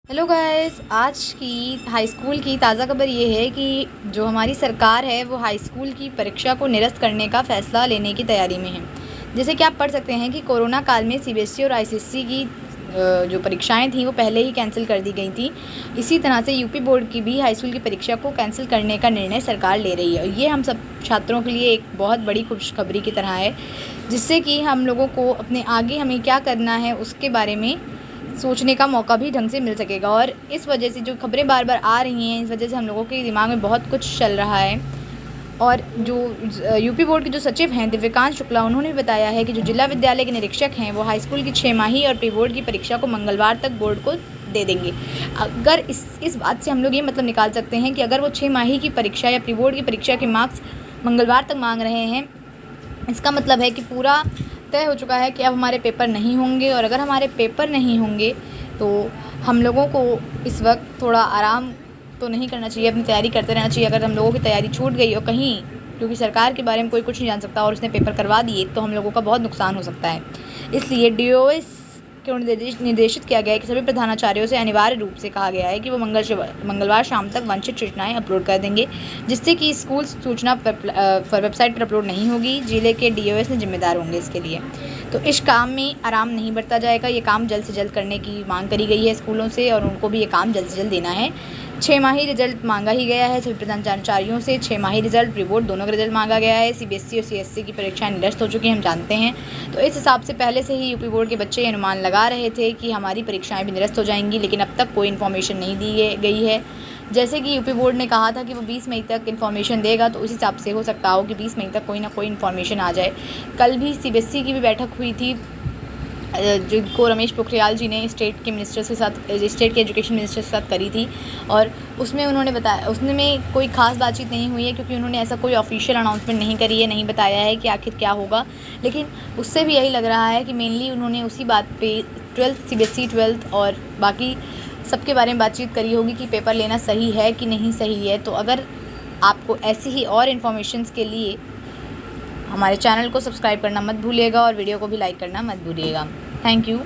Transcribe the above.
Hello guys, आज की high school की ताज़ा खबर ये है कि जो हमारी सरकार है वो हाई स्कूल की परीक्षा को निरस्त करने का फ़ैसला लेने की तैयारी में है। जैसे कि आप पढ़ सकते हैं कि कोरोना काल में सीबीएसई और आईसीएसई की जो परीक्षाएं थीं वो पहले ही कैंसिल कर दी गई थी। इसी तरह से यूपी बोर्ड की भी हाई स्कूल की परीक्षा को कैंसिल करने का निर्णय सरकार ले रही है। ये हम सब छात्रों के लिए एक बहुत बड़ी खुशखबरी की तरह है, जिससे कि हम लोगों को अपने आगे हमें क्या करना है उसके बारे में सोचने का मौका भी ढंग से मिल सकेगा। और इस वजह से जो खबरें बार बार आ रही हैं, इस वजह से हम लोगों के दिमाग में बहुत कुछ चल रहा है। और जो यूपी बोर्ड के जो सचिव हैं दिव्यकांत शुक्ला, उन्होंने बताया है कि जो जिला विद्यालय के निरीक्षक हैं वो हाई स्कूल की 6 माही और प्री बोर्ड की परीक्षा को मंगलवार तक बोर्ड को दे देंगे। अगर इस बात से हम लोग ये मतलब निकाल सकते हैं कि अगर वो 6 माही की परीक्षा या प्री बोर्ड की परीक्षा के मार्क्स मंगलवार तक मांग रहे हैं, इसका मतलब है कि पूरा तय हो चुका है कि अब हमारे पेपर नहीं होंगे। और अगर हमारे पेपर नहीं होंगे तो हम लोगों को इस वक्त थोड़ा आराम तो नहीं करना चाहिए, अपनी तैयारी करते रहना चाहिए। अगर हम लोगों की तैयारी छूट गई और कहीं, क्योंकि सरकार के बारे में कोई कुछ नहीं जान सकता और उसने पेपर करवा दिए, तो हम लोगों का बहुत नुकसान हो सकता है। इसलिए डीओएस को निर्देशित किया गया है कि सभी प्रधानाचार्यों से अनिवार्य रूप से कहा गया है कि वो मंगलवार शाम तक वांछित सूचनाएं अपलोड कर देंगे, जिससे कि स्कूल सूचना पर वेबसाइट पर अपलोड नहीं होगी। जिले के डीओएस ने जिम्मेदार होंगे इसके लिए। तो इस काम में आराम नहीं बरता जाएगा। ये काम जल्द से जल्द करने की मांग करी गई है स्कूलों से, और उनको भी ये काम जल्द से जल्द देना है। 6 माही रिजल्ट मांगा ही गया है सभी प्रधानाचार्यों से। 6 माही रिजल्ट, प्री बोर्ड दोनों का रिजल्ट मांगा गया है। सीबीएसई और सीएसई की परीक्षाएं निरस्त हो चुकी हैं, हम जानते हैं। तो इस हिसाब से पहले से ही यूपी बोर्ड के बच्चे अनुमान लगा रहे थे कि हमारी परीक्षाएं भी निरस्त हो जाएंगी, लेकिन अब तक कोई इन्फॉर्मेशन नहीं दी गई है। जैसे कि यूपी बोर्ड ने कहा था कि वो 20 मई तक इन्फॉर्मेशन देगा, तो उस हिसाब से हो सकता हो कि 20 मई तक कोई ना कोई इन्फॉर्मेशन आ जाए। कल भी सीबीएसई की भी बैठक हुई थी, जिनको रमेश पोखरियाल जी ने स्टेट के मिनिस्टर के साथ, स्टेट के एजुकेशन मिनिस्टर के साथ करी थी। और उसमें उन्होंने बताया, उसमें कोई ख़ास बातचीत नहीं हुई है, क्योंकि उन्होंने ऐसा कोई ऑफिशियल अनाउंसमेंट नहीं करी है, नहीं बताया है कि आखिर क्या होगा। लेकिन उससे भी यही लग रहा है कि मेनली उन्होंने उसी बात पे 12th सीबीएसई 12th और बाकी सबके बारे में बातचीत करी होगी कि पेपर लेना सही है कि नहीं सही है। तो अगर आपको ऐसी ही और इन्फॉर्मेशंस के लिए हमारे चैनल को सब्सक्राइब करना मत भूलिएगा और वीडियो को भी लाइक करना मत भूलिएगा। Thank you.